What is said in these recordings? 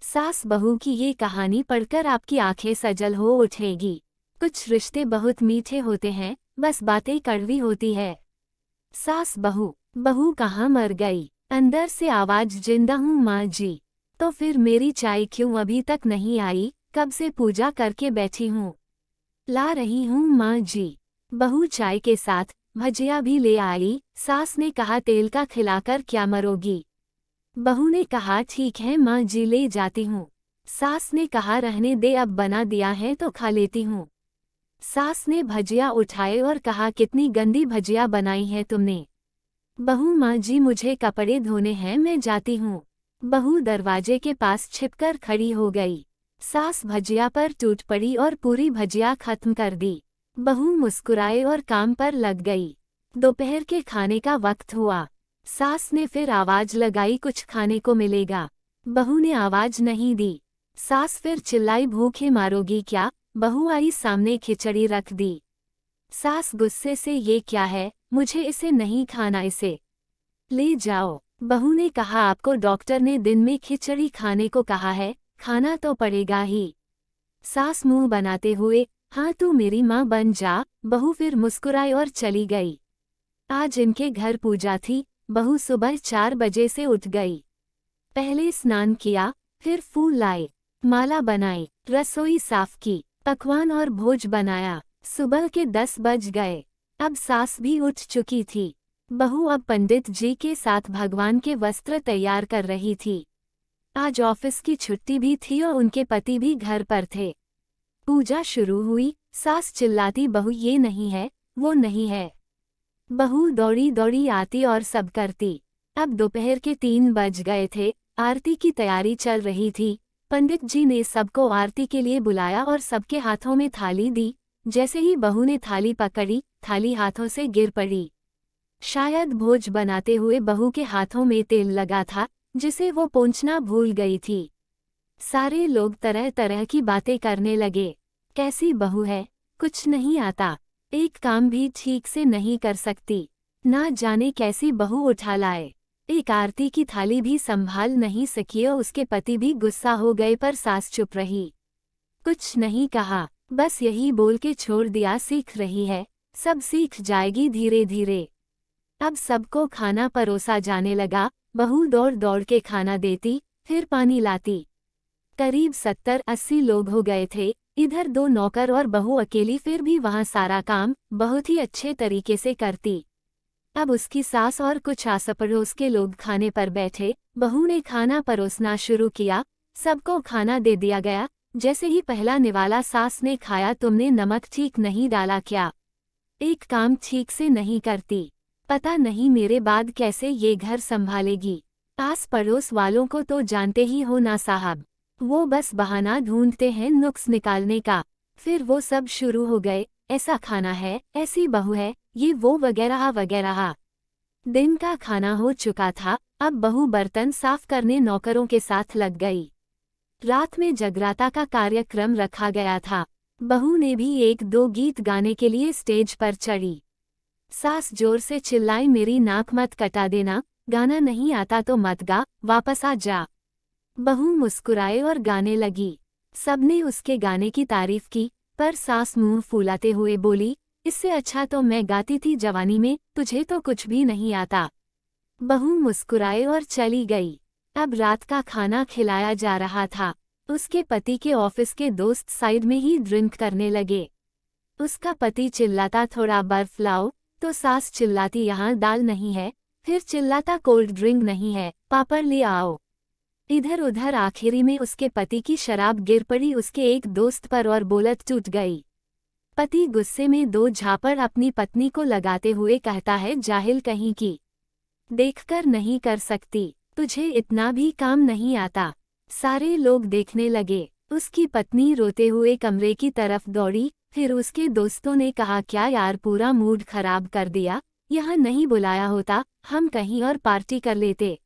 सास बहू की ये कहानी पढ़कर आपकी आंखें सजल हो उठेगी। कुछ रिश्ते बहुत मीठे होते हैं, बस बातें कड़वी होती है। सास बहू। बहू कहाँ मर गई? अंदर से आवाज, जिंदा हूँ माँ जी। तो फिर मेरी चाय क्यों अभी तक नहीं आई? कब से पूजा करके बैठी हूँ, ला रही हूँ माँ जी। बहू चाय के साथ भजिया भी ले आई। सास ने कहा, तेल का खिलाकर क्या मरोगी? बहू ने कहा, ठीक है माँ जी, ले जाती हूँ। सास ने कहा, रहने दे, अब बना दिया है तो खा लेती हूँ। सास ने भजिया उठाए और कहा, कितनी गंदी भजिया बनाई है तुमने। बहू, माँ जी मुझे कपड़े धोने हैं, मैं जाती हूँ। बहू दरवाजे के पास छिपकर खड़ी हो गई। सास भजिया पर टूट पड़ी और पूरी भजिया खत्म कर दी। बहू मुस्कुराए और काम पर लग गई। दोपहर के खाने का वक्त हुआ। सास ने फिर आवाज लगाई, कुछ खाने को मिलेगा? बहू ने आवाज नहीं दी। सास फिर चिल्लाई, भूखे मारोगी क्या? बहू आई सामने, खिचड़ी रख दी। सास गुस्से से, ये क्या है? मुझे इसे नहीं खाना, इसे ले जाओ। बहू ने कहा, आपको डॉक्टर ने दिन में खिचड़ी खाने को कहा है, खाना तो पड़ेगा ही। सास मुंह बनाते हुए, हाँ तू मेरी माँ बन जा। बहू फिर मुस्कुराई और चली गई। आज इनके घर पूजा थी। बहू सुबह 4 बजे से उठ गई। पहले स्नान किया, फिर फूल लाए, माला बनाई, रसोई साफ की, पकवान और भोज बनाया। सुबह के 10 बज गए। अब सास भी उठ चुकी थी। बहू अब पंडित जी के साथ भगवान के वस्त्र तैयार कर रही थी। आज ऑफिस की छुट्टी भी थी और उनके पति भी घर पर थे। पूजा शुरू हुई। सास चिल्लाती, बहू ये नहीं है, वो नहीं है। बहू दौड़ी दौड़ी आती और सब करती। अब दोपहर के 3 बज गए थे। आरती की तैयारी चल रही थी। पंडित जी ने सबको आरती के लिए बुलाया और सबके हाथों में थाली दी। जैसे ही बहू ने थाली पकड़ी, थाली हाथों से गिर पड़ी। शायद भोज बनाते हुए बहू के हाथों में तेल लगा था, जिसे वो पोंछना भूल गई थी। सारे लोग तरह तरह की बातें करने लगे। कैसी बहू है, कुछ नहीं आता, एक काम भी ठीक से नहीं कर सकती, ना जाने कैसी बहू उठा लाए। एक आरती की थाली भी संभाल नहीं सकी और उसके पति भी गुस्सा हो गए, पर सास चुप रही, कुछ नहीं कहा, बस यही बोल के छोड़ दिया, सीख रही है, सब सीख जाएगी धीरे धीरे। अब सबको खाना परोसा जाने लगा। बहू दौड़ दौड़ के खाना देती, फिर पानी लाती। करीब 70-80 लोग हो गए थे। इधर 2 नौकर और बहू अकेली, फिर भी वहाँ सारा काम बहुत ही अच्छे तरीके से करती। अब उसकी सास और कुछ आस पड़ोस के लोग खाने पर बैठे। बहू ने खाना परोसना शुरू किया। सबको खाना दे दिया गया। जैसे ही पहला निवाला सास ने खाया, तुमने नमक ठीक नहीं डाला क्या? एक काम ठीक से नहीं करती, पता नहीं मेरे बाद कैसे ये घर संभालेगी। आस पड़ोस वालों को तो जानते ही हो ना साहब, वो बस बहाना ढूंढते हैं नुक्स निकालने का। फिर वो सब शुरू हो गए, ऐसा खाना है, ऐसी बहू है, ये वो वगैरह वगैरह। दिन का खाना हो चुका था। अब बहू बर्तन साफ करने नौकरों के साथ लग गई। रात में जगराता का कार्यक्रम रखा गया था। बहू ने भी 1-2 गीत गाने के लिए स्टेज पर चढ़ी। सास जोर से चिल्लाई, मेरी नाक मत कटा देना, गाना नहीं आता तो मत गा, वापस आ जा। बहू मुस्कुराए और गाने लगी। सबने उसके गाने की तारीफ की, पर सास मुंह फुलाते हुए बोली, इससे अच्छा तो मैं गाती थी जवानी में, तुझे तो कुछ भी नहीं आता। बहू मुस्कुराए और चली गई। अब रात का खाना खिलाया जा रहा था। उसके पति के ऑफिस के दोस्त साइड में ही ड्रिंक करने लगे। उसका पति चिल्लाता, थोड़ा बर्फ लाओ, तो सास चिल्लाती, यहाँ दाल नहीं है, फिर चिल्लाता, कोल्ड ड्रिंक नहीं है, पापड़ ले आओ। इधर उधर आखिरी में उसके पति की शराब गिर पड़ी उसके एक दोस्त पर और बोलत टूट गई। पति गुस्से में 2 झापड़ अपनी पत्नी को लगाते हुए कहता है, जाहिल कहीं की, देखकर नहीं कर सकती, तुझे इतना भी काम नहीं आता। सारे लोग देखने लगे। उसकी पत्नी रोते हुए कमरे की तरफ दौड़ी। फिर उसके दोस्तों ने कहा, क्या यार, पूरा मूड खराब कर दिया, यहाँ नहीं बुलाया होता, हम कहीं और पार्टी कर लेते।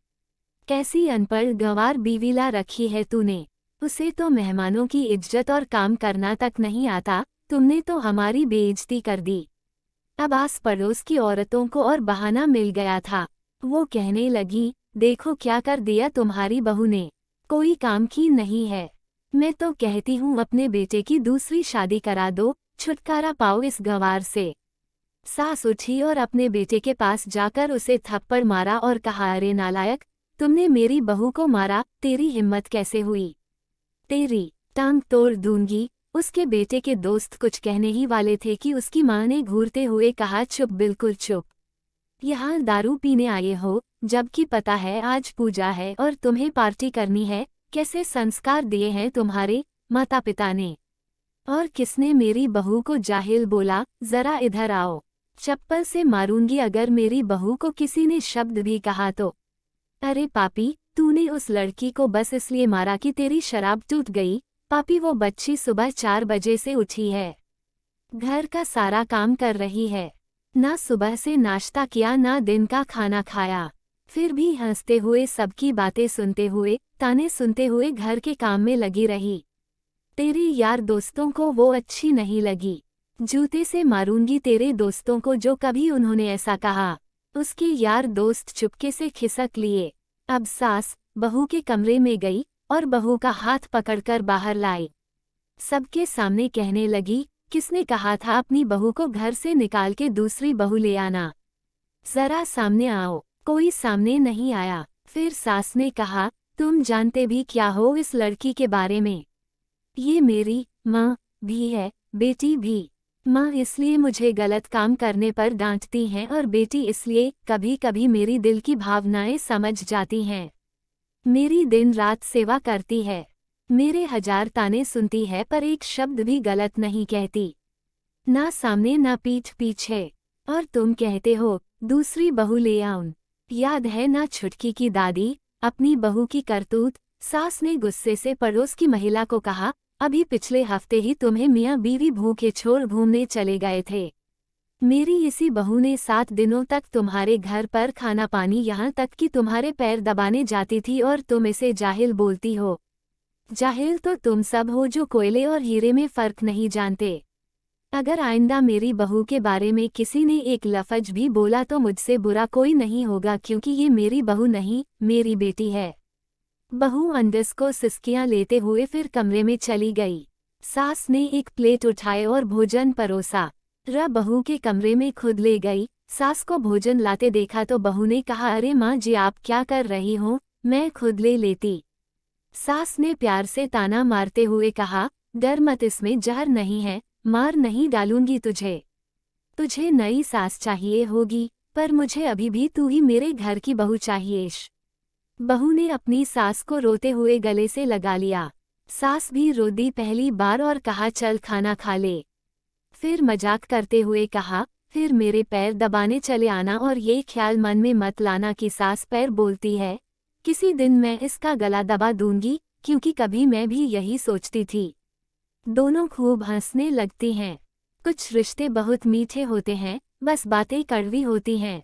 कैसी अनपढ़ गंवार बीवी ला रखी है तूने, उसे तो मेहमानों की इज्जत और काम करना तक नहीं आता, तुमने तो हमारी बेइज्जती कर दी। अब आस पड़ोस की औरतों को और बहाना मिल गया था। वो कहने लगी, देखो क्या कर दिया तुम्हारी बहू ने, कोई काम की नहीं है। मैं तो कहती हूँ अपने बेटे की दूसरी शादी करा दो, छुटकारा पाओ इस गंवार से। सास उठी और अपने बेटे के पास जाकर उसे थप्पड़ मारा और कहा, अरे नालायक, तुमने मेरी बहू को मारा, तेरी हिम्मत कैसे हुई? तेरी टांग तोड़ दूंगी। उसके बेटे के दोस्त कुछ कहने ही वाले थे कि उसकी मां ने घूरते हुए कहा, चुप, बिल्कुल चुप। यहाँ दारू पीने आए हो, जबकि पता है आज पूजा है और तुम्हें पार्टी करनी है। कैसे संस्कार दिए हैं तुम्हारे माता पिता ने? और किसने मेरी बहू को जाहिल बोला? जरा इधर आओ, चप्पल से मारूंगी अगर मेरी बहू को किसी ने शब्द भी कहा तो। अरे पापी, तूने उस लड़की को बस इसलिए मारा कि तेरी शराब टूट गई? पापी, वो बच्ची सुबह 4 बजे से उठी है, घर का सारा काम कर रही है, ना सुबह से नाश्ता किया ना दिन का खाना खाया, फिर भी हंसते हुए सबकी बातें सुनते हुए, ताने सुनते हुए घर के काम में लगी रही। तेरे यार दोस्तों को वो अच्छी नहीं लगी। जूते से मारूंगी तेरे दोस्तों को जो कभी उन्होंने ऐसा कहा। उसके यार दोस्त चुपके से खिसक लिए। अब सास बहू के कमरे में गई और बहू का हाथ पकड़कर बाहर लाई। सबके सामने कहने लगी, किसने कहा था अपनी बहू को घर से निकाल के दूसरी बहू ले आना? जरा सामने आओ। कोई सामने नहीं आया। फिर सास ने कहा, तुम जानते भी क्या हो इस लड़की के बारे में? ये मेरी माँ भी है, बेटी भी। माँ इसलिए मुझे गलत काम करने पर डांटती हैं और बेटी इसलिए कभी कभी मेरी दिल की भावनाएं समझ जाती हैं। मेरी दिन रात सेवा करती है, मेरे 1000 ताने सुनती है पर एक शब्द भी गलत नहीं कहती, ना सामने ना पीठ पीछे। और तुम कहते हो दूसरी बहू ले आऊं? याद है ना छुटकी की दादी, अपनी बहू की करतूत? सास ने गुस्से से पड़ोस की महिला को कहा, अभी पिछले हफ्ते ही तुम्हें मियाँ बीवी भूखे छोड़ घूमने चले गए थे। मेरी इसी बहू ने 7 दिनों तक तुम्हारे घर पर खाना पानी, यहाँ तक कि तुम्हारे पैर दबाने जाती थी और तुम इसे जाहिल बोलती हो। जाहिल तो तुम सब हो जो कोयले और हीरे में फर्क नहीं जानते। अगर आइंदा मेरी बहू के बारे में किसी ने एक लफ्ज भी बोला तो मुझसे बुरा कोई नहीं होगा, क्योंकि ये मेरी बहू नहीं, मेरी बेटी है। बहू अंडस को सिसकियां लेते हुए फिर कमरे में चली गई। सास ने एक प्लेट उठाए और भोजन परोसा। बहू के कमरे में खुद ले गई। सास को भोजन लाते देखा तो बहू ने कहा, अरे माँ जी आप क्या कर रही हो, मैं खुद ले लेती। सास ने प्यार से ताना मारते हुए कहा, डर मत, इसमें जहर नहीं है, मार नहीं डालूंगी तुझे। तुझे नई सास चाहिए होगी, पर मुझे अभी भी तू ही मेरे घर की बहू चाहिए। बहू ने अपनी सास को रोते हुए गले से लगा लिया। सास भी रो दी पहली बार और कहा, चल खाना खा ले। फिर मजाक करते हुए कहा, फिर मेरे पैर दबाने चले आना और ये ख्याल मन में मत लाना कि सास पैर बोलती है। किसी दिन मैं इसका गला दबा दूंगी, क्योंकि कभी मैं भी यही सोचती थी। दोनों खूब हंसने लगती हैं। कुछ रिश्ते बहुत मीठे होते हैं, बस बातें कड़वी होती हैं।